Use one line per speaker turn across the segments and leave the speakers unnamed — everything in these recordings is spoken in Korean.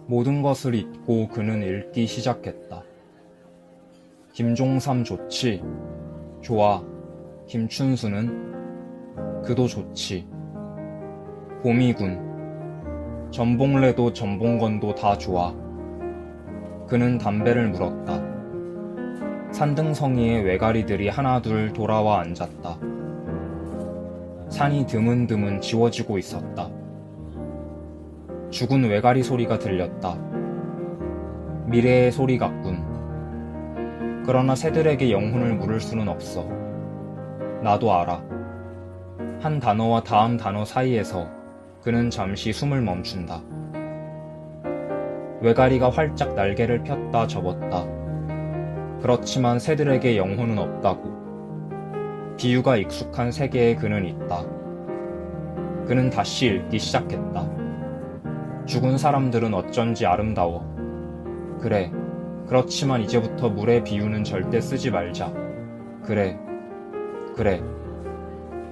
모든 것을 잊고 그는 읽기 시작했다. 김종삼 좋지? 좋아. 김춘수는? 그도 좋지. 봄이군. 전봉래도 전봉건도 다 좋아. 그는 담배를 물었다. 산등성이의 외가리들이 하나둘 돌아와 앉았다. 산이 드문드문 지워지고 있었다. 죽은 외가리 소리가 들렸다. 미래의 소리 같군. 그러나 새들에게 영혼을 물을 수는 없어. 나도 알아. 한 단어와 다음 단어 사이에서 그는 잠시 숨을 멈춘다. 외가리가 활짝 날개를 폈다 접었다. 그렇지만 새들에게 영혼은 없다고. 비유가 익숙한 세계에 그는 있다. 그는 다시 읽기 시작했다. 죽은 사람들은 어쩐지 아름다워. 그래. 그렇지만 이제부터 물의 비유는 절대 쓰지 말자. 그래. 그래.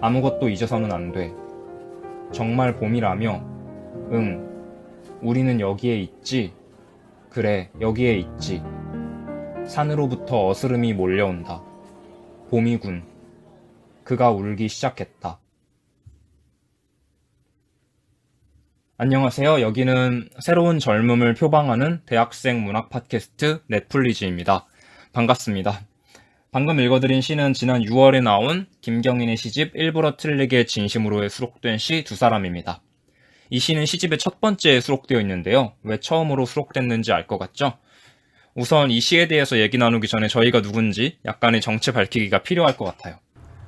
아무것도 잊어서는 안 돼. 정말 봄이라며? 응. 우리는 여기에 있지? 그래, 여기에 있지. 산으로부터 어스름이 몰려온다. 봄이군. 그가 울기 시작했다. 안녕하세요. 여기는 새로운 젊음을 표방하는 대학생 문학 팟캐스트 넷플리즈입니다. 반갑습니다. 방금 읽어드린 시는 지난 6월에 나온 김경인의 시집 일부러 틀리게 진심으로에 수록된 시 두 사람입니다. 이 시는 시집의 첫 번째에 수록되어 있는데요. 왜 처음으로 수록됐는지 알 것 같죠? 우선 이 시에 대해서 얘기 나누기 전에 저희가 누군지 약간의 정체 밝히기가 필요할 것 같아요.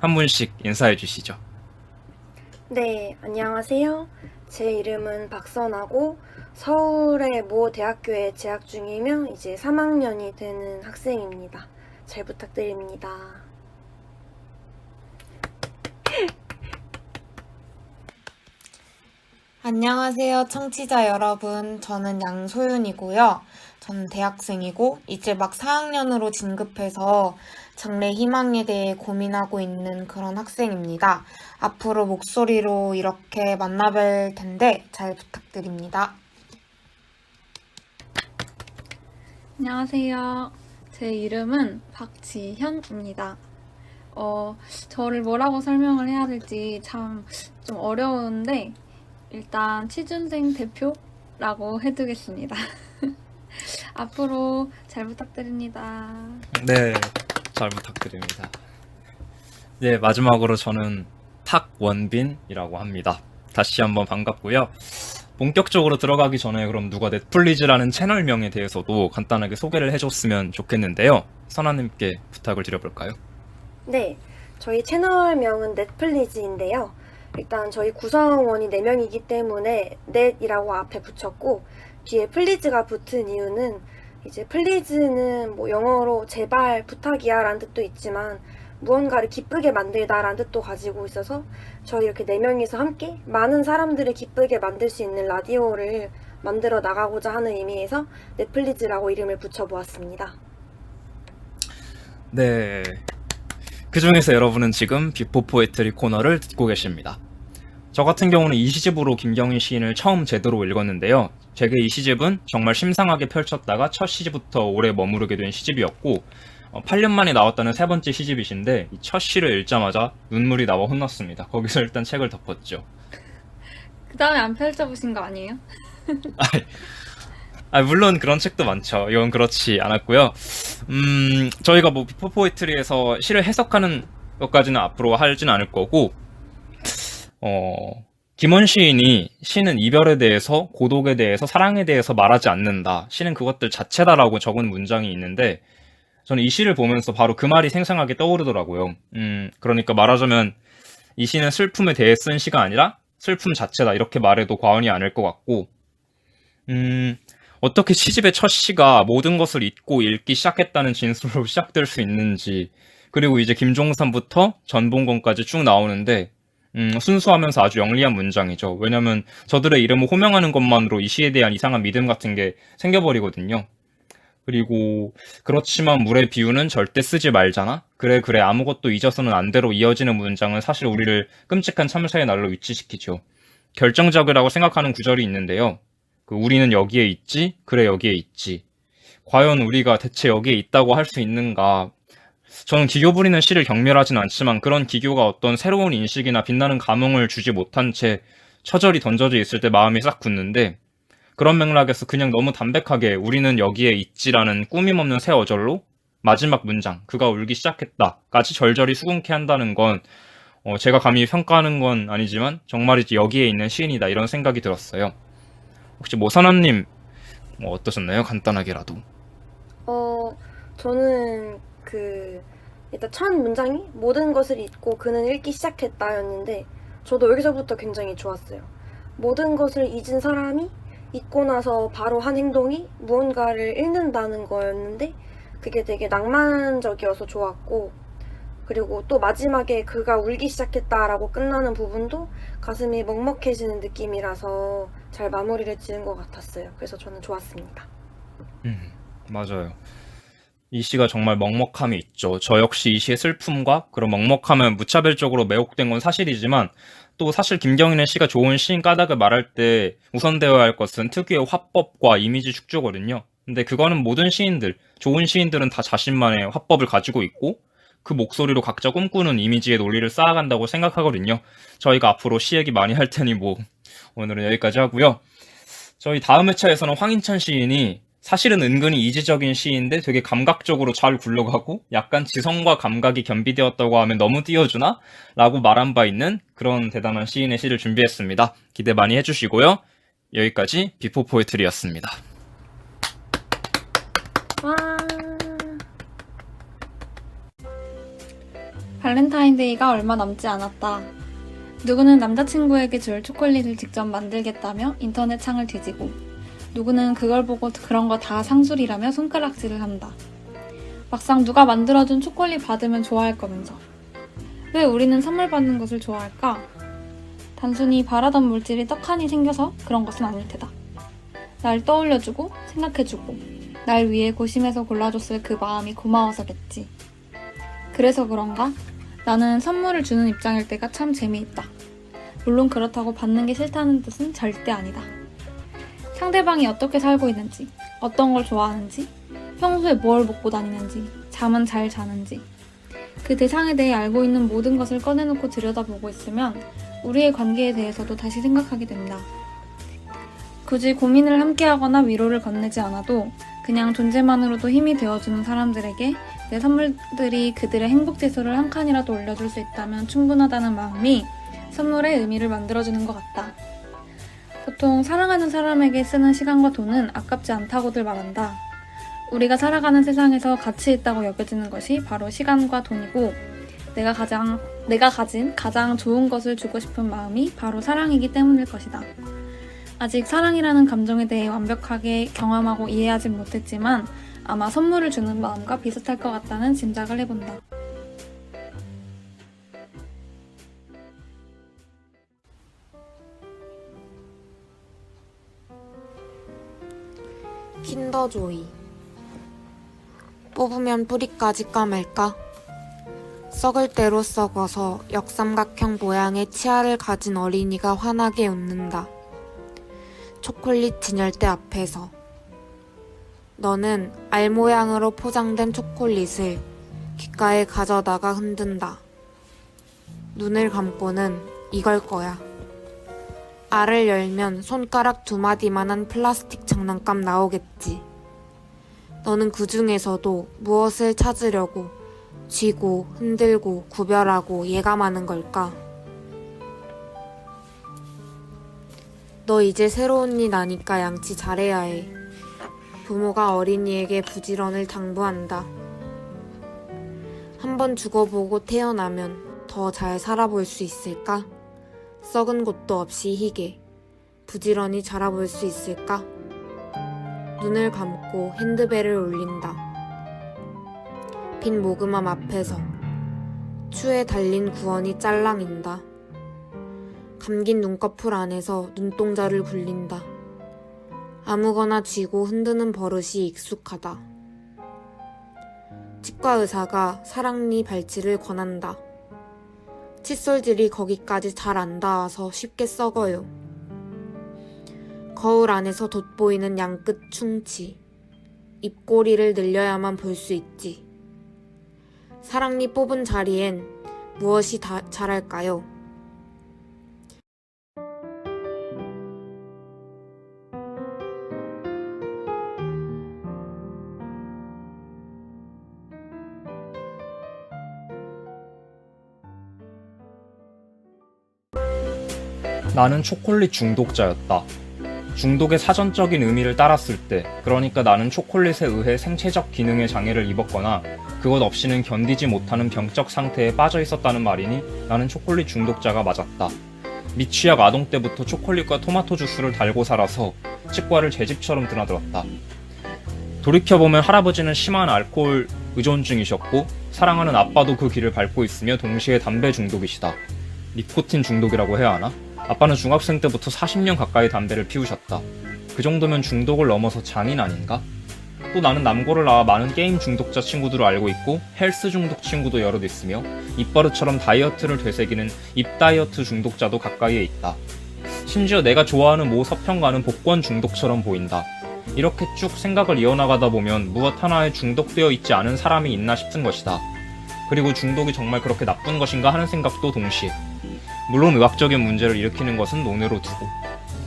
한 분씩 인사해 주시죠.
네, 안녕하세요. 제 이름은 박선아고 서울의 모 대학교에 재학 중이며 이제 3학년이 되는 학생입니다. 잘 부탁드립니다.
안녕하세요, 청취자 여러분. 저는 양소윤이고요. 저는 대학생이고 이제 막 4학년으로 진급해서 장래 희망에 대해 고민하고 있는 그런 학생입니다. 앞으로 목소리로 이렇게 만나뵐 텐데 잘 부탁드립니다.
안녕하세요. 제 이름은 박지현입니다. 저를 뭐라고 설명을 해야 될지 참 좀 어려운데 일단 취준생 대표라고 해두겠습니다. 앞으로 잘 부탁드립니다.
네, 잘 부탁드립니다. 네, 마지막으로 저는 탁원빈이라고 합니다. 다시 한번 반갑고요. 본격적으로 들어가기 전에 그럼 누가 넷플리즈라는 채널명에 대해서도 간단하게 소개를 해줬으면 좋겠는데요. 선아님께 부탁을 드려볼까요?
네, 저희 채널명은 넷플리즈인데요. 일단 저희 구성원이 4명이기 때문에 넷이라고 앞에 붙였고 뒤에 플리즈가 붙은 이유는 이제 플리즈는 뭐 영어로 제발 부탁이야 라는 뜻도 있지만 무언가를 기쁘게 만들다 라는 뜻도 가지고 있어서 저희 이렇게 4명이서 함께 많은 사람들을 기쁘게 만들 수 있는 라디오를 만들어 나가고자 하는 의미에서 넷플리즈라고 이름을 붙여보았습니다.
네. 그 중에서 여러분은 지금 비포 포에트리 코너를 듣고 계십니다. 저 같은 경우는 이 시집으로 김경인 시인을 처음 제대로 읽었는데요. 제게 이 시집은 정말 심상하게 펼쳤다가 첫 시집부터 오래 머무르게 된 시집이었고 8년 만에 나왔다는 세 번째 시집이신데 이 첫 시를 읽자마자 눈물이 나와 혼났습니다. 거기서 일단 책을 덮었죠.
그 다음에 안 펼쳐보신 거 아니에요?
물론 그런 책도 많죠. 이건 그렇지 않았고요. 저희가 뭐 비포 포에트리에서 시를 해석하는 것까지는 앞으로 하지는 않을 거고 김원 시인이 시는 이별에 대해서, 고독에 대해서, 사랑에 대해서 말하지 않는다. 시는 그것들 자체다라고 적은 문장이 있는데 저는 이 시를 보면서 바로 그 말이 생생하게 떠오르더라고요. 그러니까 말하자면 이 시는 슬픔에 대해 쓴 시가 아니라 슬픔 자체다. 이렇게 말해도 과언이 아닐 것 같고 어떻게 시집의 첫 시가 모든 것을 잊고 읽기 시작했다는 진술로 시작될 수 있는지, 그리고 이제 김종삼부터 전봉건까지 쭉 나오는데 순수하면서 아주 영리한 문장이죠. 왜냐면 저들의 이름을 호명하는 것만으로 이 시에 대한 이상한 믿음 같은 게 생겨버리거든요. 그리고 그렇지만 물의 비유는 절대 쓰지 말잖아? 그래 아무것도 잊어서는 안 돼로 이어지는 문장은 사실 우리를 끔찍한 참사의 날로 위치시키죠. 결정적이라고 생각하는 구절이 있는데요. 우리는 여기에 있지? 그래, 여기에 있지. 과연 우리가 대체 여기에 있다고 할 수 있는가? 저는 기교 부리는 시를 경멸하진 않지만 그런 기교가 어떤 새로운 인식이나 빛나는 감흥을 주지 못한 채 처절히 던져져 있을 때 마음이 싹 굳는데, 그런 맥락에서 그냥 너무 담백하게 우리는 여기에 있지라는 꾸밈없는 새 어절로 마지막 문장, 그가 울기 시작했다까지 절절히 수긍케 한다는 건 제가 감히 평가하는 건 아니지만 정말이지 여기에 있는 시인이다, 이런 생각이 들었어요. 혹시 모선아님 어떠셨나요? 간단하게라도.
저는 일단 첫 문장이 모든 것을 잊고 그는 읽기 시작했다였는데, 저도 여기서부터 굉장히 좋았어요. 모든 것을 잊은 사람이 잊고 나서 바로 한 행동이 무언가를 읽는다는 거였는데, 그게 되게 낭만적이어서 좋았고, 그리고 또 마지막에 그가 울기 시작했다라고 끝나는 부분도 가슴이 먹먹해지는 느낌이라서 잘 마무리를 지은 것 같았어요. 그래서 저는 좋았습니다.
맞아요. 이 시가 정말 먹먹함이 있죠. 저 역시 이 시의 슬픔과 그런 먹먹함은 무차별적으로 매혹된 건 사실이지만, 또 사실 김경인의 시가 좋은 시인 까닭을 말할 때 우선되어야 할 것은 특유의 화법과 이미지 축조거든요. 근데 그거는 모든 시인들, 좋은 시인들은 다 자신만의 화법을 가지고 있고 그 목소리로 각자 꿈꾸는 이미지의 논리를 쌓아간다고 생각하거든요. 저희가 앞으로 시 얘기 많이 할 테니 오늘은 여기까지 하고요. 저희 다음 회차에서는 황인찬 시인이 사실은 은근히 이지적인 시인데 되게 감각적으로 잘 굴러가고 약간 지성과 감각이 겸비되었다고 하면 너무 띄워주나? 라고 말한 바 있는 그런 대단한 시인의 시를 준비했습니다. 기대 많이 해주시고요. 여기까지 비포 포에트리였습니다.
와.
발렌타인데이가 얼마 남지 않았다. 누구는 남자친구에게 줄 초콜릿을 직접 만들겠다며 인터넷 창을 뒤지고, 누구는 그걸 보고 그런 거 다 상술이라며 손가락질을 한다. 막상 누가 만들어준 초콜릿 받으면 좋아할 거면서. 왜 우리는 선물 받는 것을 좋아할까? 단순히 바라던 물질이 떡하니 생겨서 그런 것은 아닐 테다. 날 떠올려주고 생각해주고 날 위해 고심해서 골라줬을 그 마음이 고마워서겠지. 그래서 그런가? 나는 선물을 주는 입장일 때가 참 재미있다. 물론 그렇다고 받는 게 싫다는 뜻은 절대 아니다. 상대방이 어떻게 살고 있는지, 어떤 걸 좋아하는지, 평소에 뭘 먹고 다니는지, 잠은 잘 자는지, 그 대상에 대해 알고 있는 모든 것을 꺼내놓고 들여다보고 있으면 우리의 관계에 대해서도 다시 생각하게 된다. 굳이 고민을 함께하거나 위로를 건네지 않아도 그냥 존재만으로도 힘이 되어주는 사람들에게 내 선물들이 그들의 행복지수를 한 칸이라도 올려줄 수 있다면 충분하다는 마음이 선물의 의미를 만들어주는 것 같다. 보통 사랑하는 사람에게 쓰는 시간과 돈은 아깝지 않다고들 말한다. 우리가 살아가는 세상에서 가치 있다고 여겨지는 것이 바로 시간과 돈이고, 내가 가진 가장 좋은 것을 주고 싶은 마음이 바로 사랑이기 때문일 것이다. 아직 사랑이라는 감정에 대해 완벽하게 경험하고 이해하진 못했지만 아마 선물을 주는 마음과 비슷할 것 같다는 짐작을 해본다.
킨더조이. 뽑으면 뿌리까지 까말까? 썩을 대로 썩어서 역삼각형 모양의 치아를 가진 어린이가 환하게 웃는다. 초콜릿 진열대 앞에서. 너는 알 모양으로 포장된 초콜릿을 귓가에 가져다가 흔든다. 눈을 감고는 이걸 거야. 알을 열면 손가락 2마디만한 플라스틱 장난감 나오겠지. 너는 그 중에서도 무엇을 찾으려고 쥐고 흔들고 구별하고 예감하는 걸까? 너 이제 새로운 일 나니까 양치 잘해야 해. 부모가 어린이에게 부지런을 당부한다. 한번 죽어보고 태어나면 더 잘 살아볼 수 있을까? 썩은 곳도 없이 희게 부지런히 자라볼 수 있을까? 눈을 감고 핸드벨을 울린다. 빈 모금함 앞에서 추에 달린 구원이 짤랑인다. 감긴 눈꺼풀 안에서 눈동자를 굴린다. 아무거나 쥐고 흔드는 버릇이 익숙하다. 치과 의사가 사랑니 발치를 권한다. 칫솔질이 거기까지 잘 안 닿아서 쉽게 썩어요. 거울 안에서 돋보이는 양끝 충치. 입꼬리를 늘려야만 볼 수 있지. 사랑니 뽑은 자리엔 무엇이 자랄까요?
나는 초콜릿 중독자였다. 중독의 사전적인 의미를 따랐을 때, 그러니까 나는 초콜릿에 의해 생체적 기능의 장애를 입었거나 그것 없이는 견디지 못하는 병적 상태에 빠져 있었다는 말이니 나는 초콜릿 중독자가 맞았다. 미취학 아동 때부터 초콜릿과 토마토 주스를 달고 살아서 치과를 제 집처럼 드나들었다. 돌이켜보면 할아버지는 심한 알코올 의존증이셨고 사랑하는 아빠도 그 길을 밟고 있으며 동시에 담배 중독이시다. 니코틴 중독이라고 해야 하나? 아빠는 중학생 때부터 40년 가까이 담배를 피우셨다. 그 정도면 중독을 넘어서 장인 아닌가? 또 나는 남고를 나와 많은 게임 중독자 친구들을 알고 있고 헬스 중독 친구도 여럿 있으며 입버릇처럼 다이어트를 되새기는 입다이어트 중독자도 가까이에 있다. 심지어 내가 좋아하는 모 서평가는 복권 중독처럼 보인다. 이렇게 쭉 생각을 이어나가다 보면 무엇 하나에 중독되어 있지 않은 사람이 있나 싶은 것이다. 그리고 중독이 정말 그렇게 나쁜 것인가 하는 생각도 동시에. 물론 의학적인 문제를 일으키는 것은 논외로 두고.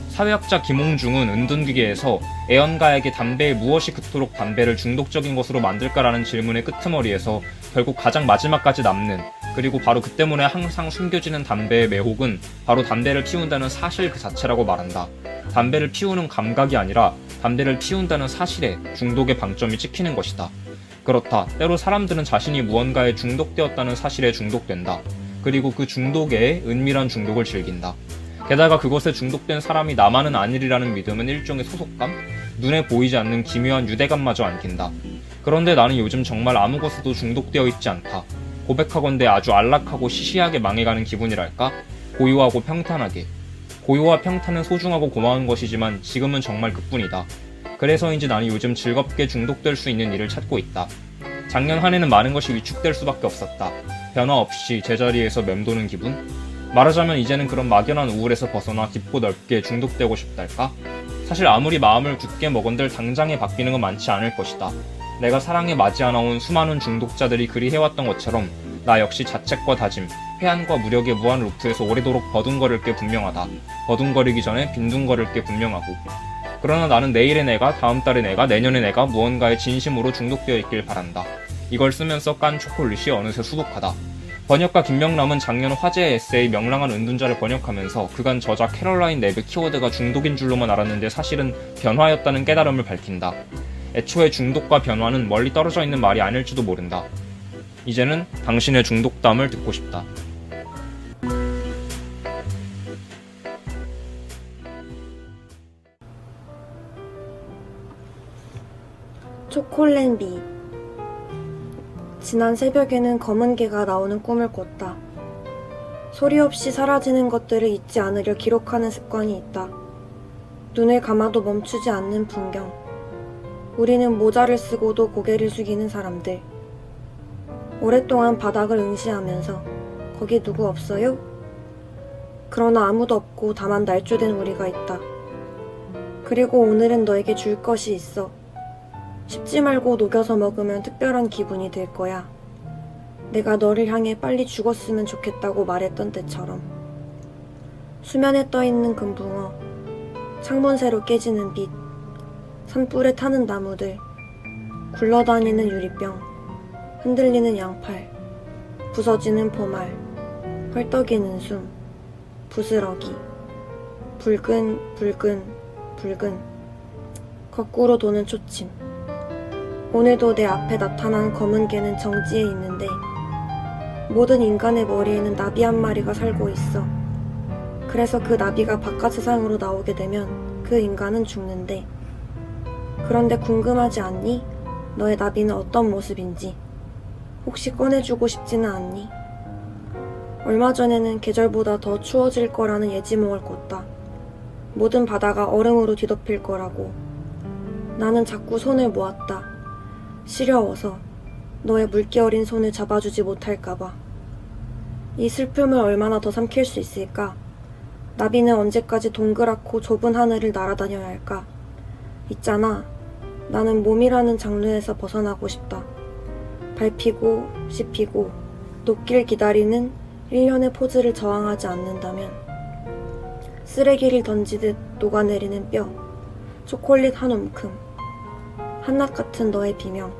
사회학자 김홍중은 은둔기계에서 애연가에게 담배에 무엇이 그토록 담배를 중독적인 것으로 만들까라는 질문의 끄트머리에서 결국 가장 마지막까지 남는, 그리고 바로 그 때문에 항상 숨겨지는 담배의 매혹은 바로 담배를 피운다는 사실 그 자체라고 말한다. 담배를 피우는 감각이 아니라 담배를 피운다는 사실에 중독의 방점이 찍히는 것이다. 그렇다. 때로 사람들은 자신이 무언가에 중독되었다는 사실에 중독된다. 그리고 그 중독에 은밀한 중독을 즐긴다. 게다가 그것에 중독된 사람이 나만은 아니리라는 믿음은 일종의 소속감? 눈에 보이지 않는 기묘한 유대감마저 안긴다. 그런데 나는 요즘 정말 아무 것에도 중독되어 있지 않다. 고백하건대 아주 안락하고 시시하게 망해가는 기분이랄까? 고요하고 평탄하게. 고요와 평탄은 소중하고 고마운 것이지만 지금은 정말 그뿐이다. 그래서인지 나는 요즘 즐겁게 중독될 수 있는 일을 찾고 있다. 작년 한 해는 많은 것이 위축될 수밖에 없었다. 변화 없이 제자리에서 맴도는 기분? 말하자면 이제는 그런 막연한 우울에서 벗어나 깊고 넓게 중독되고 싶달까? 사실 아무리 마음을 굳게 먹은들 당장에 바뀌는 건 많지 않을 것이다. 내가 사랑에 맞이하나온 수많은 중독자들이 그리 해왔던 것처럼 나 역시 자책과 다짐, 회한과 무력의 무한 루프에서 오래도록 버둥거릴 게 분명하다. 버둥거리기 전에 빈둥거릴 게 분명하고. 그러나 나는 내일의 내가, 다음 달의 내가, 내년의 내가 무언가에 진심으로 중독되어 있길 바란다. 이걸 쓰면서 깐 초콜릿이 어느새 수북하다. 번역가 김명남은 작년 화제의 에세이 명랑한 은둔자를 번역하면서 그간 저자 캐롤라인 랩의 키워드가 중독인 줄로만 알았는데 사실은 변화였다는 깨달음을 밝힌다. 애초에 중독과 변화는 멀리 떨어져 있는 말이 아닐지도 모른다. 이제는 당신의 중독담을 듣고 싶다.
초콜릿 미. 지난 새벽에는 검은 개가 나오는 꿈을 꿨다. 소리 없이 사라지는 것들을 잊지 않으려 기록하는 습관이 있다. 눈을 감아도 멈추지 않는 풍경. 우리는 모자를 쓰고도 고개를 숙이는 사람들. 오랫동안 바닥을 응시하면서 거기 누구 없어요? 그러나 아무도 없고 다만 날조된 우리가 있다. 그리고 오늘은 너에게 줄 것이 있어. 씹지 말고 녹여서 먹으면 특별한 기분이 들 거야. 내가 너를 향해 빨리 죽었으면 좋겠다고 말했던 때처럼. 수면에 떠있는 금붕어, 창문새로 깨지는 빛, 산불에 타는 나무들, 굴러다니는 유리병, 흔들리는 양팔, 부서지는 포말, 헐떡이는 숨, 부스러기, 붉은, 붉은, 붉은, 거꾸로 도는 초침. 오늘도 내 앞에 나타난 검은 개는 정지해 있는데 모든 인간의 머리에는 나비 한 마리가 살고 있어. 그래서 그 나비가 바깥 세상으로 나오게 되면 그 인간은 죽는데. 그런데 궁금하지 않니? 너의 나비는 어떤 모습인지. 혹시 꺼내주고 싶지는 않니? 얼마 전에는 계절보다 더 추워질 거라는 예지몽을 꿨다. 모든 바다가 얼음으로 뒤덮일 거라고. 나는 자꾸 손을 모았다. 시려워서 너의 물기 어린 손을 잡아주지 못할까봐. 이 슬픔을 얼마나 더 삼킬 수 있을까? 나비는 언제까지 동그랗고 좁은 하늘을 날아다녀야 할까? 있잖아. 나는 몸이라는 장르에서 벗어나고 싶다. 밟히고 씹히고 녹길 기다리는 일련의 포즈를 저항하지 않는다면 쓰레기를 던지듯 녹아내리는 뼈, 초콜릿 한 움큼, 한낱 같은 너의 비명.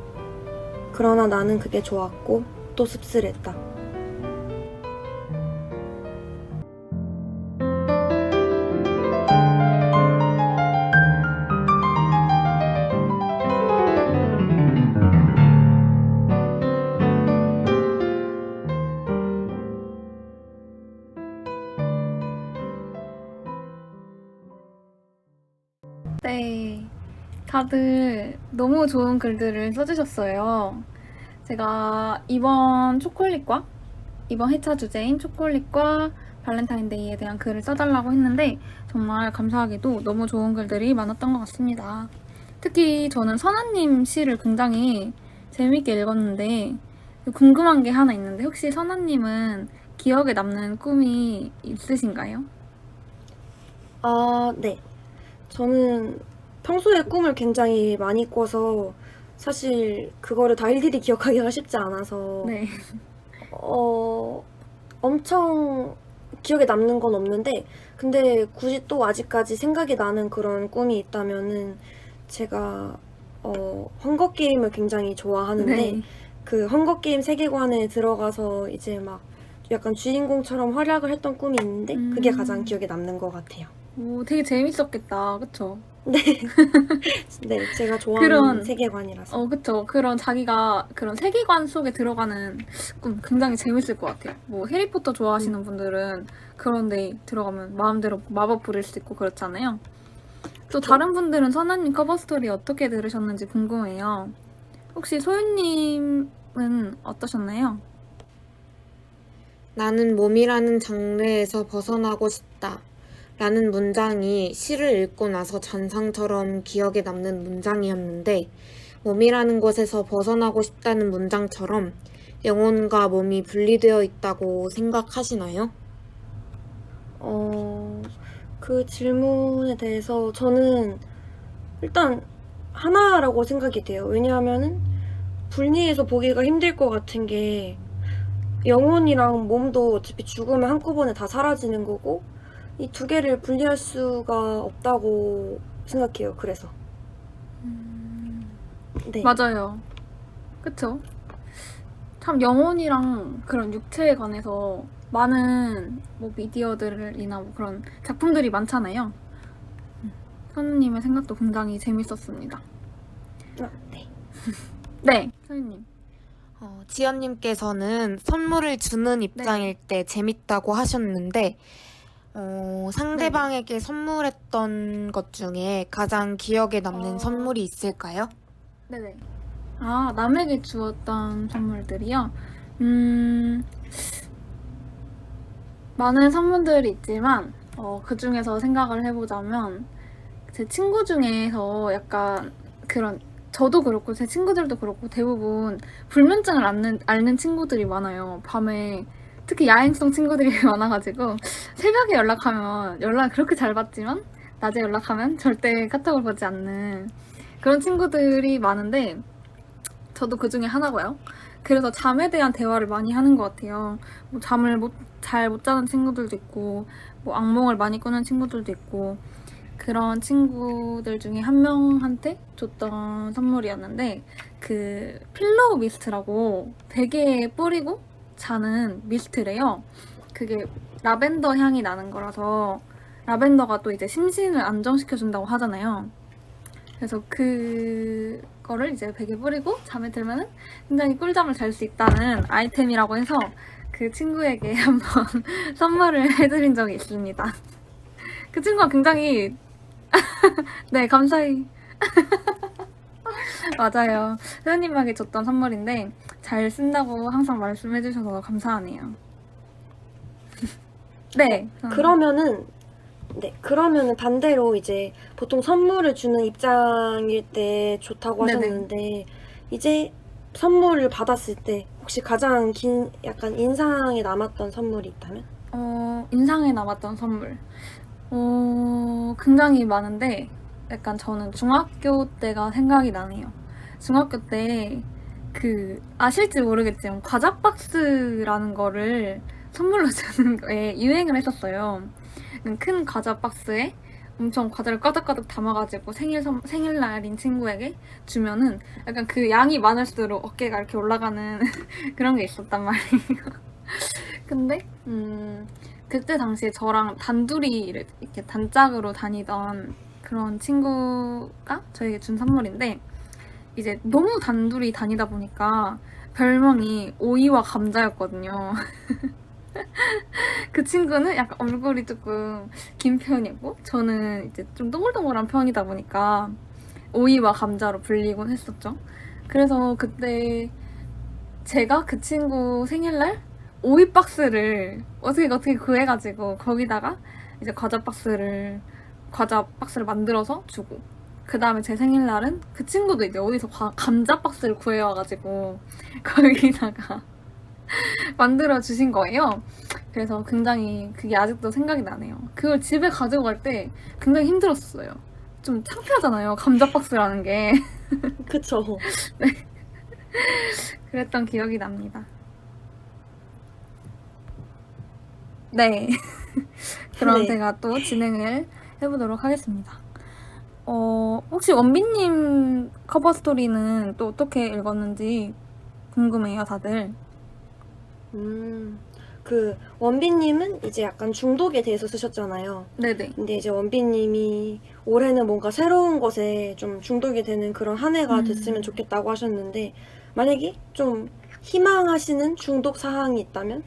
그러나 나는 그게 좋았고 또 씁쓸했다.
네, 다들 너무 좋은 글들을 써주셨어요. 제가 이번 회차 주제인 초콜릿과 발렌타인데이에 대한 글을 써달라고 했는데 정말 감사하게도 너무 좋은 글들이 많았던 것 같습니다. 특히 저는 선아님 시를 굉장히 재밌게 읽었는데 궁금한 게 하나 있는데 혹시 선아님은 기억에 남는 꿈이 있으신가요?
네. 저는 평소에 꿈을 굉장히 많이 꿔서 사실 그거를 다 일일이 기억하기가 쉽지 않아서
네.
엄청 기억에 남는 건 없는데 근데 굳이 또 아직까지 생각이 나는 그런 꿈이 있다면은 제가 헝거 게임을 굉장히 좋아하는데
네.
그 헝거 게임 세계관에 들어가서 이제 막 약간 주인공처럼 활약을 했던 꿈이 있는데 그게 가장 기억에 남는 것 같아요.
오, 되게 재밌었겠다. 그쵸?
네. 네, 제가 좋아하는
그런-
세계관이라서.
그쵸. 그런 자기가 그런 세계관 속에 들어가는 꿈 굉장히 재밌을 것 같아요. 뭐 해리포터 좋아하시는 분들은 그런 데 들어가면 마음대로 마법 부릴 수 있고 그렇잖아요. 또 다른 분들은 선아님 커버 스토리 어떻게 들으셨는지 궁금해요. 혹시 소윤님은 어떠셨나요?
나는 몸이라는 장르에서 벗어나고 싶다. 라는 문장이 시를 읽고 나서 잔상처럼 기억에 남는 문장이었는데, 몸이라는 곳에서 벗어나고 싶다는 문장처럼 영혼과 몸이 분리되어 있다고 생각하시나요?
그 질문에 대해서 저는 일단 하나라고 생각이 돼요. 왜냐하면은 분리해서 보기가 힘들 것 같은 게 영혼이랑 몸도 어차피 죽으면 한꺼번에 다 사라지는 거고 이 두 개를 분리할 수가 없다고 생각해요. 그래서. 네.
맞아요. 그쵸? 참 영혼이랑 그런 육체에 관해서 많은 뭐 미디어들이나 뭐 그런 작품들이 많잖아요. 선우님의 생각도 굉장히 재밌었습니다.
네.
네, 선우님.
지연님께서는 선물을 주는 입장일 때 재밌다고 하셨는데, 상대방에게 선물했던 것 중에 가장 기억에 남는 선물이 있을까요?
네네. 아, 남에게 주었던 선물들이요? 많은 선물들이 있지만, 그 중에서 생각을 해보자면, 제 친구 중에서 약간 그런, 저도 그렇고, 제 친구들도 그렇고, 대부분 불면증을 앓는 친구들이 많아요. 밤에, 특히 야행성 친구들이 많아가지고, 새벽에 연락하면, 연락 그렇게 잘 받지만, 낮에 연락하면 절대 카톡을 보지 않는 그런 친구들이 많은데, 저도 그 중에 하나고요. 그래서 잠에 대한 대화를 많이 하는 것 같아요. 뭐 잠을 잘 못 자는 친구들도 있고, 뭐 악몽을 많이 꾸는 친구들도 있고, 그런 친구들 중에 한 명한테 줬던 선물이었는데, 그 필로우 미스트라고 베개에 뿌리고 자는 미스트래요. 그게 라벤더 향이 나는 거라서, 라벤더가 또 이제 심신을 안정시켜준다고 하잖아요. 그래서 그거를 이제 베개에 뿌리고 잠에 들면은 굉장히 꿀잠을 잘 수 있다는 아이템이라고 해서 그 친구에게 한번 선물을 해드린 적이 있습니다. 그 친구가 굉장히 네, 감사히 맞아요. 회원님에게 줬던 선물인데 잘 쓴다고 항상 말씀해주셔서 감사하네요. 네.
그러면은 반대로 이제 보통 선물을 주는 입장일 때 좋다고
네네.
하셨는데 이제 선물을 받았을 때 혹시 가장 약간 인상에 남았던 선물이 있다면?
인상에 남았던 선물. 굉장히 많은데, 약간 저는 중학교 때가 생각이 나네요. 중학교 때, 아실지 모르겠지만, 과자 박스라는 거를 선물로 주는 거에 유행을 했었어요. 큰 과자 박스에 엄청 과자를 까득까득 담아가지고 생일날인 친구에게 주면은 약간 그 양이 많을수록 어깨가 이렇게 올라가는 그런 게 있었단 말이에요. 근데, 그때 당시에 저랑 단둘이 이렇게 단짝으로 다니던 그런 친구가 저에게 준 선물인데, 이제 너무 단둘이 다니다 보니까 별명이 오이와 감자였거든요. 그 친구는 약간 얼굴이 조금 긴 편이고, 저는 이제 좀 동글동글한 편이다 보니까 오이와 감자로 불리곤 했었죠. 그래서 그때 제가 그 친구 생일날 오이 박스를 어떻게 구해가지고 거기다가 이제 과자 박스를 만들어서 주고, 그 다음에 제 생일날은 그 친구도 이제 어디서 감자 박스를 구해와가지고 거기다가 만들어 주신 거예요. 그래서 굉장히 그게 아직도 생각이 나네요. 그걸 집에 가지고 갈 때 굉장히 힘들었어요. 좀 창피하잖아요, 감자 박스라는 게.
그쵸.
그랬던 기억이 납니다. 네. 그럼
네.
제가 또 진행을 해보도록 하겠습니다. 혹시 원빈님 커버 스토리는 또 어떻게 읽었는지 궁금해요, 다들.
그 원빈님은 이제 약간 중독에 대해서 쓰셨잖아요.
네네.
근데 이제 원빈님이 올해는 뭔가 새로운 것에 좀 중독이 되는 그런 한 해가 됐으면 좋겠다고 하셨는데, 만약에 좀 희망하시는 중독 사항이 있다면?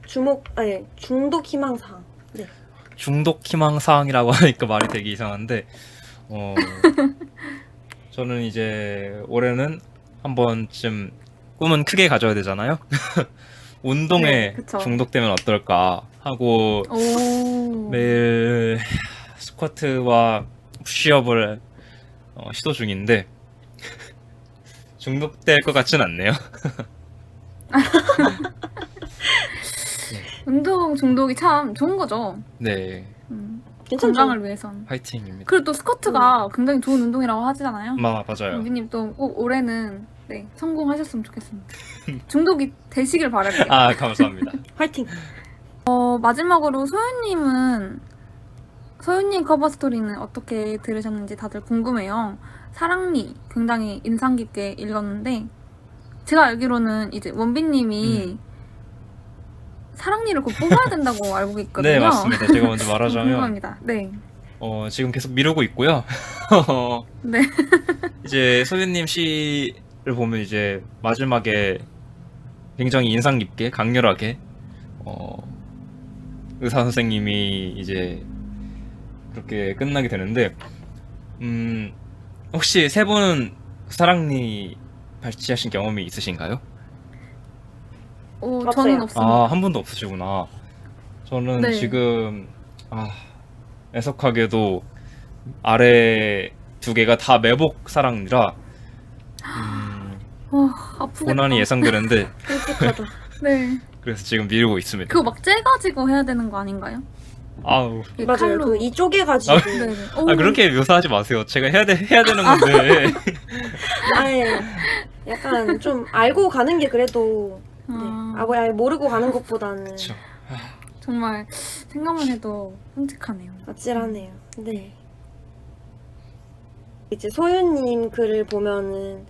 중독 희망 사항. 네.
중독 희망 사항이라고 하니까 말이 되게 이상한데, 저는 이제 올해는 한 번쯤 꿈은 크게 가져야 되잖아요. 운동에
네, 그쵸.
중독되면 어떨까 하고
오.
매일 스쿼트와 푸시업을 시도 중인데 중독될 것 같진 않네요.
운동 중독이 참 좋은 거죠.
네,
괜찮죠?
건강을 위해선.
화이팅입니다.
그리고 또 스쿼트가 굉장히 좋은 운동이라고 하잖아요.
맞아요.
원빈님 또 꼭 올해는 성공하셨으면 좋겠습니다. 중독이 되시길 바랄게요.
아, 감사합니다.
화이팅!
마지막으로 소윤님 커버 스토리는 어떻게 들으셨는지 다들 궁금해요. 사랑니 굉장히 인상 깊게 읽었는데, 제가 알기로는 이제 원빈님이 사랑니를 곧 뽑아야 된다고 알고 있거든요.
네, 맞습니다. 제가 먼저 말하자면
궁금합니다. 네.
지금 계속 미루고 있고요.
네.
이제 소유님 시를 보면 이제 마지막에 굉장히 인상 깊게 강렬하게 의사 선생님이 이제 그렇게 끝나게 되는데, 혹시 세 분은 사랑니 발치하신 경험이 있으신가요?
저는
없어요.
없습니다.
아, 한 분도 없으시구나. 저는
네.
지금 애석하게도 아래 두 개가 다 매복 사랑니라
아프겠다.
고난이 예상되는데
끔찍하다.
네.
그래서 지금 미루고 있습니다.
그거 막 째가지고 해야 되는 거 아닌가요?
아우,
이게
맞아요.
칼로.
그 이 쪼개가지고.
네네.
그렇게 묘사하지 마세요. 제가 해야 되는 건데.
아예 약간 좀 알고 가는 게 그래도 아예 모르고 가는 것보다는
그쵸.
정말 생각만 해도 끔찍하네요.
아찔하네요. 네. 이제 소윤님 글을 보면은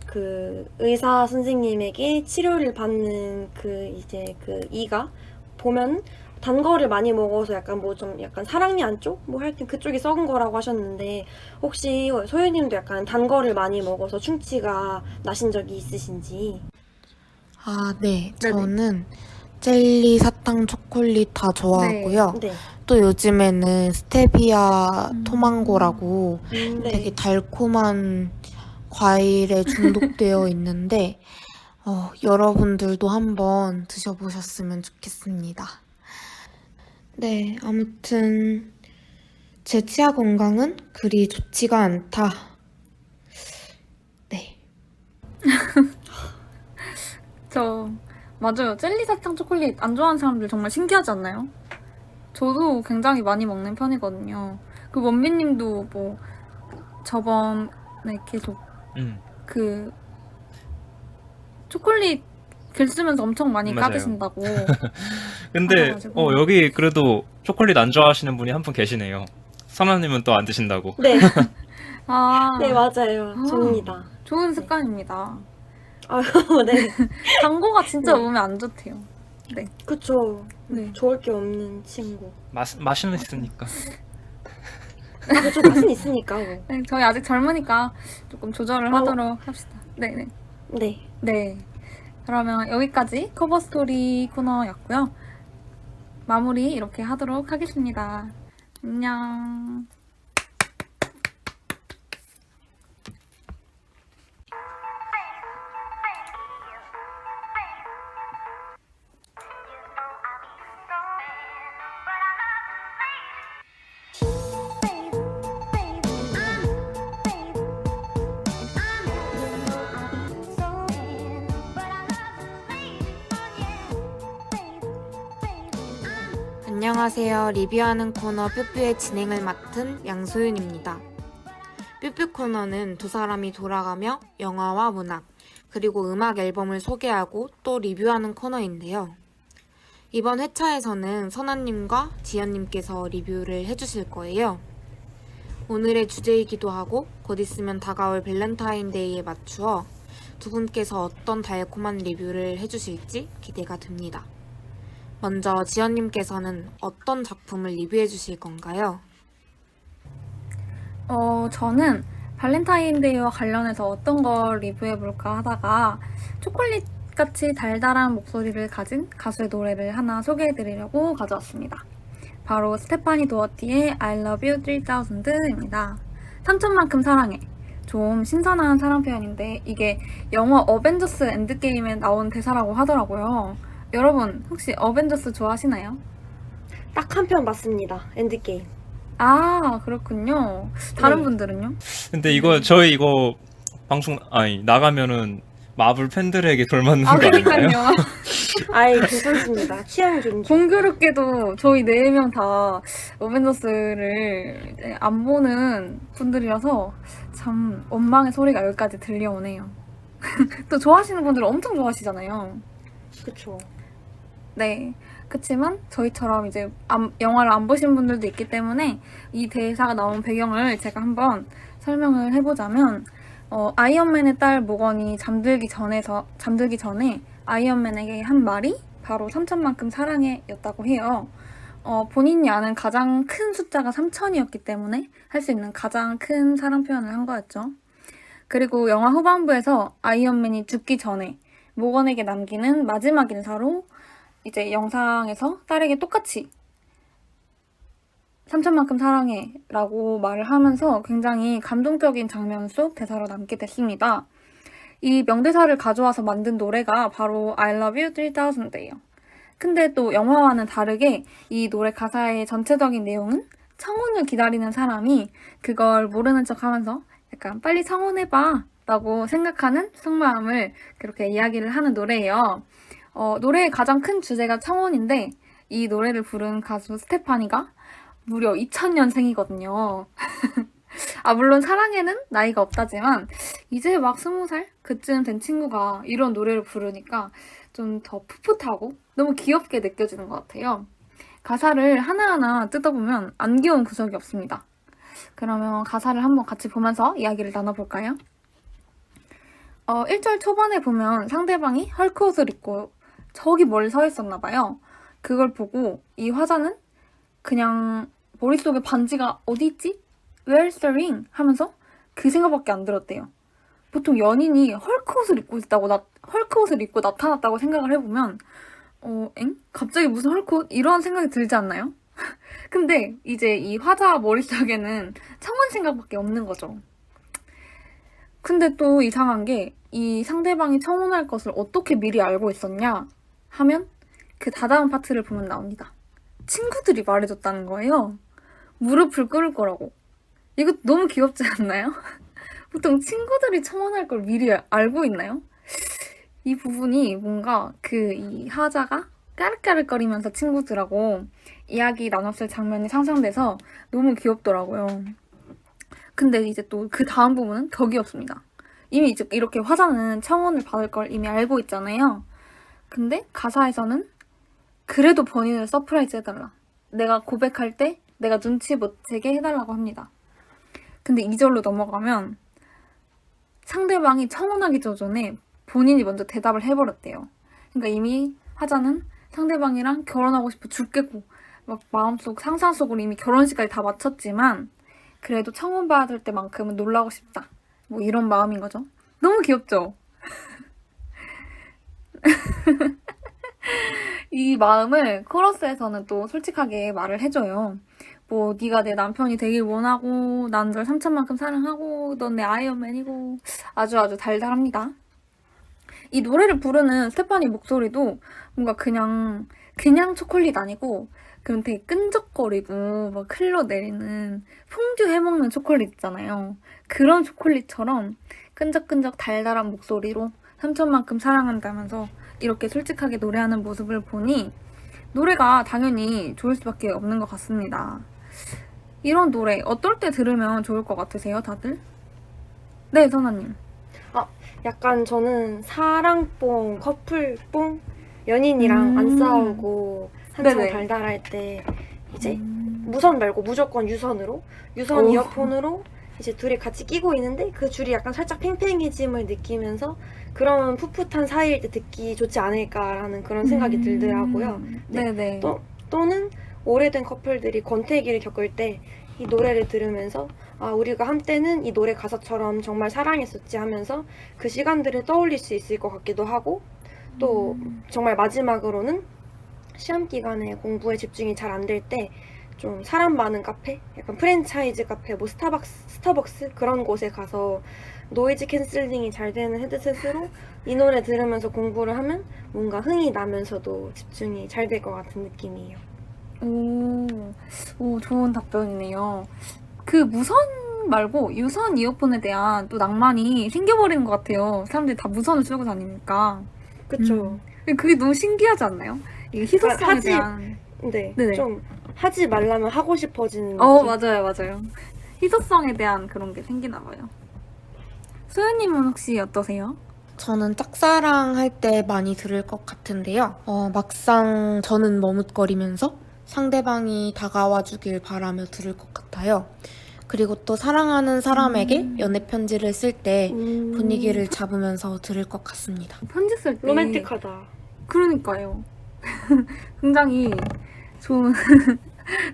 그 의사 선생님에게 치료를 받는 이제 이가 보면 단 거를 많이 먹어서 약간 뭐 좀 약간 사랑니 안쪽? 뭐 하여튼 그쪽이 썩은 거라고 하셨는데, 혹시 소윤님도 약간 단 거를 많이 먹어서 충치가 나신 적이 있으신지?
네.
네네.
저는 젤리, 사탕, 초콜릿 다 좋아하고요.
네.
또 요즘에는 스테비아 토망고라고
네.
되게 달콤한 과일에 중독되어 있는데, 여러분들도 한번 드셔보셨으면 좋겠습니다. 네, 아무튼 제 치아 건강은 그리 좋지가 않다. 네.
저 맞아요. 젤리 사탕 초콜릿 안 좋아하는 사람들 정말 신기하지 않나요? 저도 굉장히 많이 먹는 편이거든요. 그 원빈님도 뭐 저번에 계속
음,
그 초콜릿 글 쓰면서 엄청 많이
맞아요.
까드신다고.
근데
하셔가지고.
여기 그래도 초콜릿 안 좋아하시는 분이 한 분 계시네요. 선아님은 또 안 드신다고.
네,
아,
네, 맞아요.
아.
접니다.
좋은 습관입니다.
아, 네.
당고가 진짜
네.
몸에 안 좋대요.
그쵸.
네.
좋을 게 없는 친구.
맛은 있으니까.
그쵸, 맛은 있으니까. 뭐.
네, 저희 아직 젊으니까 조금 조절을 하도록 합시다. 네네.
네.
네. 그러면 여기까지 커버 스토리 코너였고요. 마무리 이렇게 하도록 하겠습니다. 안녕.
안녕하세요. 리뷰하는 코너 뾰뾰의 진행을 맡은 양소윤입니다. 뾰뾰 코너는 두 사람이 돌아가며 영화와 문학, 그리고 음악 앨범을 소개하고 또 리뷰하는 코너인데요. 이번 회차에서는 선아님과 지연님께서 리뷰를 해주실 거예요. 오늘의 주제이기도 하고 곧 있으면 다가올 밸런타인데이에 맞추어 두 분께서 어떤 달콤한 리뷰를 해주실지 기대가 됩니다. 먼저 지연님께서는 어떤 작품을 리뷰해 주실 건가요?
저는 발렌타인데이와 관련해서 어떤 걸 리뷰해볼까 하다가 초콜릿같이 달달한 목소리를 가진 가수의 노래를 하나 소개해드리려고 가져왔습니다. 바로 스테파니 도어티의 I love you 3000입니다. 3000만큼 사랑해. 좀 신선한 사랑 표현인데 이게 영화 어벤져스 엔드게임에 나온 대사라고 하더라고요. 여러분 혹시 어벤져스 좋아하시나요?
딱 한 편 맞습니다. 엔드게임.
아, 그렇군요. 다른
네.
분들은요?
근데 저희 이거 방송 나가면은 마블 팬들에게 돌맞는
아,
거 아닌가요?
그러니까요.
아이, 괜찮습니다. 취향 존중.
공교롭게도 저희 4명 다 어벤져스를 이제 안 보는 분들이라서 참 원망의 소리가 여기까지 들려오네요. 또 좋아하시는 분들은 엄청 좋아하시잖아요.
그쵸.
네. 그치만 저희처럼 이제 영화를 안 보신 분들도 있기 때문에 이 대사가 나온 배경을 제가 한번 설명을 해보자면 아이언맨의 딸 모건이 잠들기 전에 아이언맨에게 한 말이 바로 3000만큼 사랑해 였다고 해요. 본인이 아는 가장 큰 숫자가 3000이었기 때문에 할 수 있는 가장 큰 사랑 표현을 한 거였죠. 그리고 영화 후반부에서 아이언맨이 죽기 전에 모건에게 남기는 마지막 인사로 이제 영상에서 딸에게 똑같이 3000만큼 사랑해 라고 말을 하면서 굉장히 감동적인 장면 속 대사로 남게 됐습니다. 이 명대사를 가져와서 만든 노래가 바로 I love you 3000예요. 근데 또 영화와는 다르게 이 노래 가사의 전체적인 내용은 청혼을 기다리는 사람이 그걸 모르는 척 하면서 약간 빨리 청혼해봐 라고 생각하는 속마음을 그렇게 이야기를 하는 노래예요. 노래의 가장 큰 주제가 청혼인데 이 노래를 부른 가수 스테파니가 무려 2000년생이거든요. 아, 물론 사랑에는 나이가 없다지만 이제 막 20살 그쯤 된 친구가 이런 노래를 부르니까 좀 더 풋풋하고 너무 귀엽게 느껴지는 것 같아요. 가사를 하나하나 뜯어보면 안 귀여운 구석이 없습니다. 그러면 가사를 한번 같이 보면서 이야기를 나눠볼까요? 1절 초반에 보면 상대방이 헐크 옷을 입고 저기 멀리 서 있었나 봐요. 그걸 보고 이 화자는 그냥 머릿속에 반지가 어디 있지? Where's the ring? 하면서 그 생각밖에 안 들었대요. 보통 연인이 헐크 옷을 입고 나타났다고 생각을 해보면 갑자기 무슨 헐크 옷? 이런 생각이 들지 않나요? 근데 이제 이 화자 머릿속에는 청혼 생각밖에 없는 거죠. 근데 또 이상한 게 이 상대방이 청혼할 것을 어떻게 미리 알고 있었냐 하면 그 다다음 파트를 보면 나옵니다. 친구들이 말해줬다는 거예요. 무릎을 꿇을 거라고. 이거 너무 귀엽지 않나요? 보통 친구들이 청혼할 걸 미리 알고 있나요? 이 부분이 뭔가 이 하자가 까르까르거리면서 친구들하고 이야기 나눴을 장면이 상상돼서 너무 귀엽더라고요. 근데 이제 또 그 다음 부분은 격이 없습니다. 이미 이제 이렇게 화자는 청혼을 받을 걸 이미 알고 있잖아요. 근데 가사에서는 그래도 본인을 서프라이즈 해달라. 내가 고백할 때 내가 눈치 못 채게 해달라고 합니다. 근데 2절로 넘어가면 상대방이 청혼하기 전에 본인이 먼저 대답을 해버렸대요. 그러니까 이미 하자는 상대방이랑 결혼하고 싶어 죽겠고 막 마음속 상상 속으로 이미 결혼식까지 다 마쳤지만 그래도 청혼받을 때만큼은 놀라고 싶다. 뭐 이런 마음인 거죠. 너무 귀엽죠? 이 마음을 코러스에서는 또 솔직하게 말을 해줘요. 뭐 네가 내 남편이 되길 원하고 난 널 3천만큼 사랑하고 넌 내 아이언맨이고 아주 달달합니다. 이 노래를 부르는 스테파니 목소리도 뭔가 그냥 초콜릿 아니고 그런 되게 끈적거리고 막 흘러내리는 퐁듀 해먹는 초콜릿 있잖아요. 그런 초콜릿처럼 끈적끈적 달달한 목소리로 3천만큼 사랑한다면서 이렇게 솔직하게 노래하는 모습을 보니 노래가 당연히 좋을 수밖에 없는 것 같습니다. 이런 노래 어떨 때 들으면 좋을 것 같으세요, 다들? 네, 선아님.
약간 저는 사랑뽕, 커플뽕, 연인이랑 안 싸우고 한창
네네.
달달할 때 이제 무선 말고 무조건 유선으로 유선
오.
이어폰으로 이제 둘이 같이 끼고 있는데 그 줄이 약간 살짝 팽팽해짐을 느끼면서 그런 풋풋한 사이일 때 듣기 좋지 않을까라는 그런 생각이 들더라고요. 네.
네네.
또는 오래된 커플들이 권태기를 겪을 때 이 노래를 들으면서 아, 우리가 한때는 이 노래 가사처럼 정말 사랑했었지 하면서 그 시간들을 떠올릴 수 있을 것 같기도 하고 또 정말 마지막으로는 시험 기간에 공부에 집중이 잘 안 될 때 좀 사람 많은 카페, 약간 프랜차이즈 카페, 뭐 스타벅스 그런 곳에 가서 노이즈 캔슬링이 잘 되는 헤드셋으로 이 노래 들으면서 공부를 하면 뭔가 흥이 나면서도 집중이 잘 될 것 같은 느낌이에요.
오, 좋은 답변이네요. 그 무선 말고 유선 이어폰에 대한 또 낭만이 생겨버리는 것 같아요. 사람들이 다 무선을 쓰고 다니니까.
그쵸?
그게 너무 신기하지 않나요? 이게 희소성에
하지-
대한.
네,
네네.
좀 하지 말라면 하고 싶어지는 느낌.
맞아요. 희소성에 대한 그런 게 생기나 봐요. 소연님은 혹시 어떠세요?
저는 짝사랑 할 때 많이 들을 것 같은데요. 막상 저는 머뭇거리면서 상대방이 다가와 주길 바라며 들을 것 같아요. 그리고 또 사랑하는 사람에게 연애 편지를 쓸 때 분위기를 잡으면서 들을 것 같습니다.
편지 쓸 때.
로맨틱하다.
그러니까요. 굉장히 좋은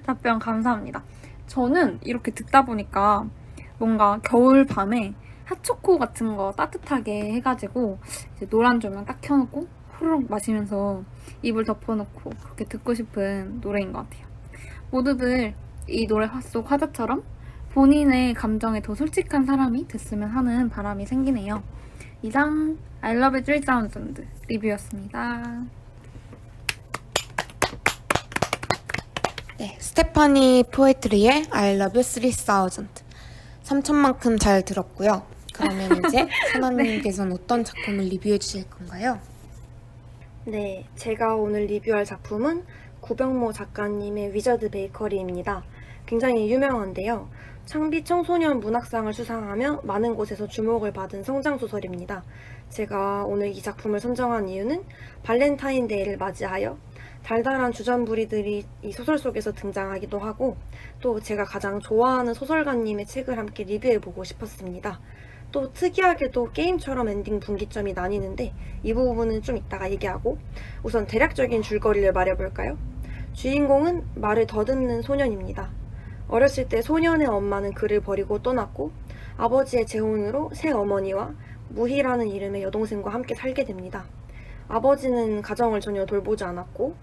답변 감사합니다. 저는 이렇게 듣다 보니까 뭔가 겨울 밤에 핫초코 같은 거 따뜻하게 해가지고 이제 노란 조명 딱 켜놓고 후루룩 마시면서 이불 덮어놓고 그렇게 듣고 싶은 노래인 것 같아요. 모두들 이 노래 속 화자처럼 본인의 감정에 더 솔직한 사람이 됐으면 하는 바람이 생기네요. 이상 I Love It 3000 리뷰였습니다.
네, 스테파니 포에트리의 I Love You 3000 3천만큼 잘 들었고요. 그러면 이제 선아님께서는 어떤 작품을 리뷰해 주실 건가요?
네, 제가 오늘 리뷰할 작품은 구병모 작가님의 위저드 베이커리입니다. 굉장히 유명한데요. 창비 청소년 문학상을 수상하며 많은 곳에서 주목을 받은 성장소설입니다. 제가 오늘 이 작품을 선정한 이유는 발렌타인데이를 맞이하여 달달한 주전부리들이 이 소설 속에서 등장하기도 하고 또 제가 가장 좋아하는 소설가님의 책을 함께 리뷰해보고 싶었습니다. 또 특이하게도 게임처럼 엔딩 분기점이 나뉘는데 이 부분은 좀 이따가 얘기하고 우선 대략적인 줄거리를 말해볼까요? 주인공은 말을 더듬는 소년입니다. 어렸을 때 소년의 엄마는 그를 버리고 떠났고 아버지의 재혼으로 새 어머니와 무희라는 이름의 여동생과 함께 살게 됩니다. 아버지는 가정을 전혀 돌보지 않았고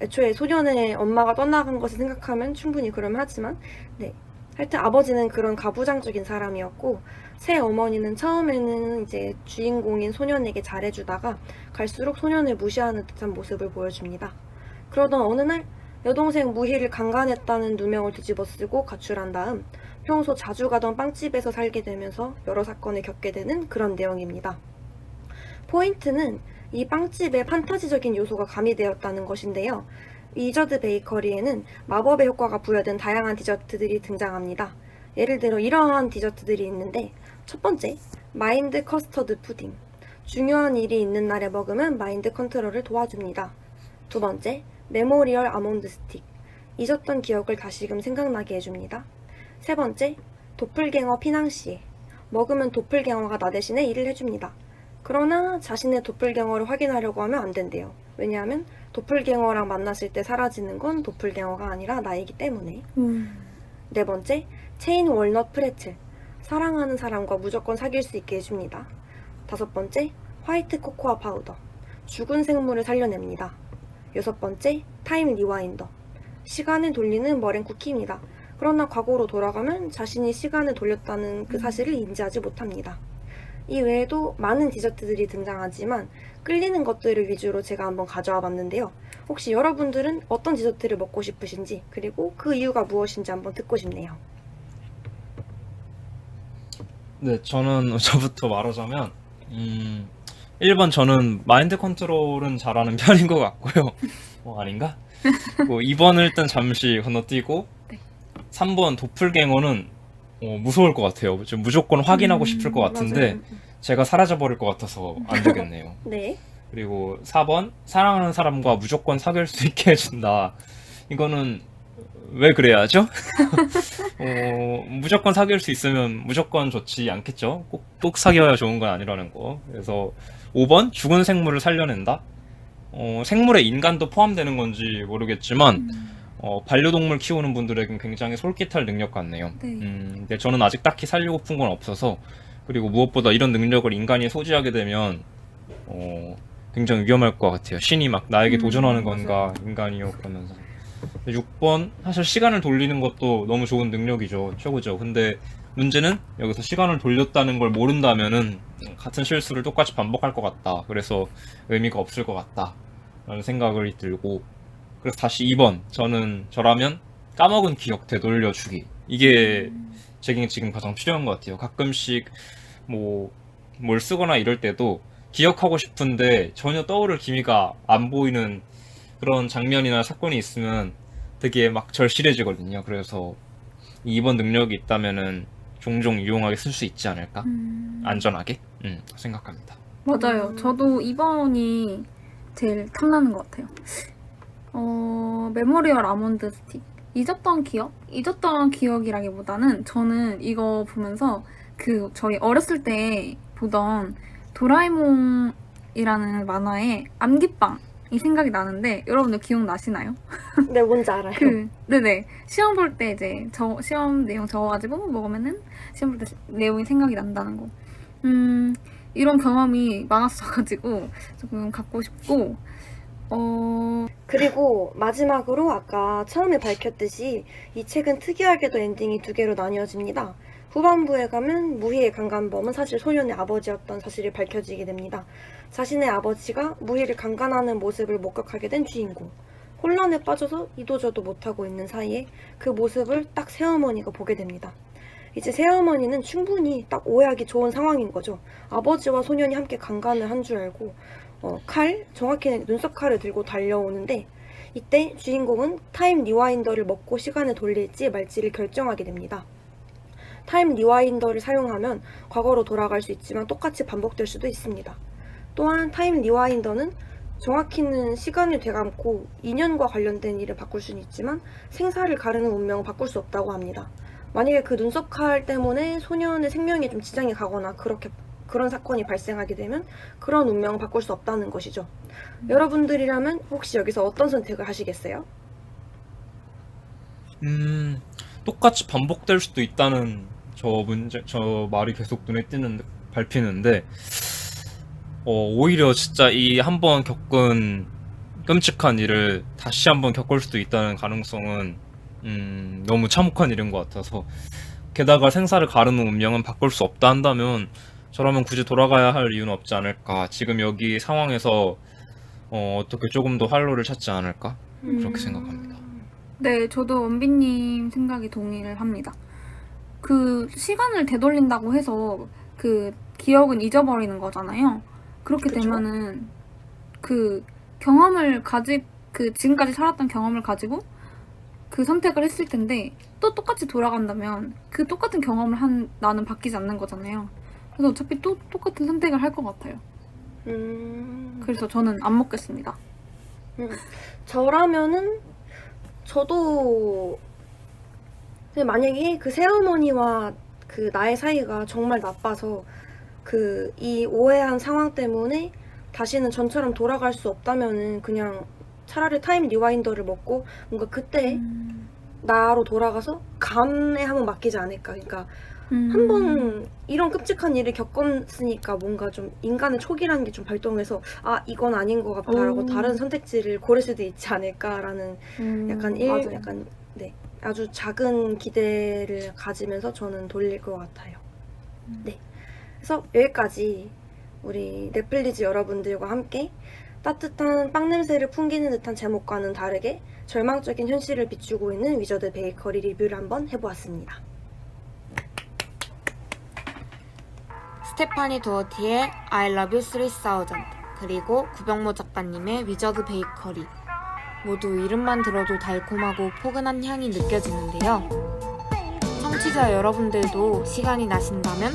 애초에 소년의 엄마가 떠나간 것을 생각하면 충분히 그럴만하지만 하여튼 아버지는 그런 가부장적인 사람이었고 새 어머니는 처음에는 이제 주인공인 소년에게 잘해주다가 갈수록 소년을 무시하는 듯한 모습을 보여줍니다. 그러던 어느 날 여동생 무희를 강간했다는 누명을 뒤집어쓰고 가출한 다음 평소 자주 가던 빵집에서 살게 되면서 여러 사건을 겪게 되는 그런 내용입니다. 포인트는 이 빵집에 판타지적인 요소가 가미되었다는 것인데요. 위저드 베이커리에는 마법의 효과가 부여된 다양한 디저트들이 등장합니다. 예를 들어 이러한 디저트들이 있는데, 첫 번째, 마인드 커스터드 푸딩. 중요한 일이 있는 날에 먹으면 마인드 컨트롤을 도와줍니다. 두 번째, 메모리얼 아몬드 스틱. 잊었던 기억을 다시금 생각나게 해줍니다. 세 번째, 도플갱어 피낭시에. 먹으면 도플갱어가 나 대신에 일을 해줍니다. 그러나 자신의 도플갱어를 확인하려고 하면 안 된대요. 왜냐하면 도플갱어랑 만났을 때 사라지는 건 도플갱어가 아니라 나이기 때문에. 네 번째, 체인 월넛 프레첼. 사랑하는 사람과 무조건 사귈 수 있게 해줍니다. 다섯 번째, 화이트 코코아 파우더. 죽은 생물을 살려냅니다. 여섯 번째, 타임 리와인더. 시간을 돌리는 머랭 쿠키입니다. 그러나 과거로 돌아가면 자신이 시간을 돌렸다는 그 사실을 인지하지 못합니다. 이 외에도 많은 디저트들이 등장하지만 끌리는 것들을 위주로 제가 한번 가져와 봤는데요. 혹시 여러분들은 어떤 디저트를 먹고 싶으신지, 그리고 그 이유가 무엇인지 한번 듣고 싶네요.
네, 저부터 말하자면, 1번 저는 마인드 컨트롤은 잘하는 편인 것 같고요. 아닌가? 2번을 일단 잠시 건너뛰고,
네.
3번 도플갱어는 무서울 것 같아요. 좀 무조건 확인하고 싶을 것 같은데,
맞아요.
제가 사라져버릴 것 같아서 안 되겠네요.
네.
그리고 4번, 사랑하는 사람과 무조건 사귈 수 있게 해준다. 이거는 왜 그래야죠? 무조건 사귈 수 있으면 무조건 좋지 않겠죠? 꼭 사귀어야 좋은 건 아니라는 거. 그래서 5번, 죽은 생물을 살려낸다. 생물에 인간도 포함되는 건지 모르겠지만, 반려동물 키우는 분들에겐 굉장히 솔깃할 능력 같네요.
네.
근데 저는 아직 딱히 살리고픈 건 없어서, 그리고 무엇보다 이런 능력을 인간이 소지하게 되면, 굉장히 위험할 것 같아요. 신이 막 나에게 도전하는 건가, 인간이요, 그러면서. 6번, 사실 시간을 돌리는 것도 너무 좋은 능력이죠. 최고죠. 근데 문제는 여기서 시간을 돌렸다는 걸 모른다면은 같은 실수를 똑같이 반복할 것 같다. 그래서 의미가 없을 것 같다. 라는 생각이 들고. 그래서 다시 2번. 저라면 까먹은 기억 되돌려주기. 이게 제게 지금 가장 필요한 것 같아요. 가끔씩 뭘 쓰거나 이럴 때도 기억하고 싶은데 전혀 떠오를 기미가 안 보이는 그런 장면이나 사건이 있으면 되게 막 절실해지거든요. 그래서 2번 능력이 있다면은 종종 유용하게 쓸 수 있지 않을까? 안전하게? 생각합니다.
맞아요. 저도 2번이 제일 탐나는 것 같아요. 메모리얼 아몬드 스틱. 잊었던 기억이라기보다는 저는 이거 보면서 저희 어렸을 때 보던 도라에몽이라는 만화의 암기빵이 생각이 나는데, 여러분들 기억나시나요?
네, 뭔지 알아요.
네네. 시험 볼 때 이제 시험 내용 적어가지고 먹으면은 시험 볼 때 내용이 생각이 난다는 거. 이런 경험이 많았어가지고 조금 갖고 싶고,
그리고 마지막으로 아까 처음에 밝혔듯이 이 책은 특이하게도 엔딩이 두 개로 나뉘어집니다. 후반부에 가면 무희의 강간범은 사실 소년의 아버지였던 사실이 밝혀지게 됩니다. 자신의 아버지가 무희를 강간하는 모습을 목격하게 된 주인공. 혼란에 빠져서 이도저도 못하고 있는 사이에 그 모습을 딱 새어머니가 보게 됩니다. 이제 새어머니는 충분히 딱 오해하기 좋은 상황인 거죠. 아버지와 소년이 함께 강간을 한 줄 알고 정확히는 눈썹 칼을 들고 달려오는데, 이때 주인공은 타임 리와인더를 먹고 시간을 돌릴지 말지를 결정하게 됩니다. 타임 리와인더를 사용하면 과거로 돌아갈 수 있지만 똑같이 반복될 수도 있습니다. 또한 타임 리와인더는 정확히는 시간을 되감고 인연과 관련된 일을 바꿀 수는 있지만 생사를 가르는 운명을 바꿀 수 없다고 합니다. 만약에 그 눈썹 칼 때문에 소년의 생명에 좀 지장이 가거나 그런 사건이 발생하게 되면 그런 운명을 바꿀 수 없다는 것이죠. 여러분들이라면 혹시 여기서 어떤 선택을 하시겠어요?
똑같이 반복될 수도 있다는 저 말이 계속 눈에 밟히는데, 오히려 진짜 이 한번 겪은 끔찍한 일을 다시 한번 겪을 수도 있다는 가능성은, 너무 참혹한 일인 것 같아서, 게다가 생사를 가르는 운명은 바꿀 수 없다 한다면, 저라면 굳이 돌아가야 할 이유는 없지 않을까. 지금 여기 상황에서, 어떻게 조금 더 활로를 찾지 않을까? 그렇게 생각합니다.
네, 저도 원빈님 생각에 동의를 합니다. 시간을 되돌린다고 해서 기억은 잊어버리는 거잖아요. 그렇게
그쵸?
되면은 그 경험을 지금까지 살았던 경험을 가지고 그 선택을 했을 텐데 또 똑같이 돌아간다면 그 똑같은 경험을 한 나는 바뀌지 않는 거잖아요. 그래서 어차피 또 똑같은 선택을 할 것 같아요. 그래서 저는 안 먹겠습니다.
저라면은 저도 근데 만약에 그 새어머니와 그 나의 사이가 정말 나빠서 그 이 오해한 상황 때문에 다시는 전처럼 돌아갈 수 없다면은 그냥 차라리 타임 리와인더를 먹고 뭔가 그때 나로 돌아가서 감에 한번 맡기지 않을까. 그러니까 한번 이런 끔찍한 일을 겪었으니까 뭔가 좀 인간의 촉이라는 게 좀 발동해서 아 이건 아닌 것 같다라고 다른 선택지를 고를 수도 있지 않을까라는
맞아요.
약간 네 아주 작은 기대를 가지면서 저는 돌릴 것 같아요. 네, 그래서 여기까지 우리 넷플리즈 여러분들과 함께 따뜻한 빵 냄새를 풍기는 듯한 제목과는 다르게 절망적인 현실을 비추고 있는 위저드 베이커리 리뷰를 한번 해보았습니다.
스테파니 도어티의 I Love You 3000 그리고 구병모 작가님의 위저드 베이커리 모두 이름만 들어도 달콤하고 포근한 향이 느껴지는데요. 청취자 여러분들도 시간이 나신다면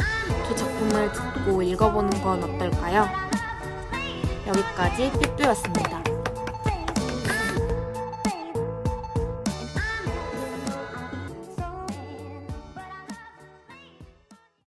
두 작품을 듣고 읽어보는 건 어떨까요? 여기까지 삐삐였습니다.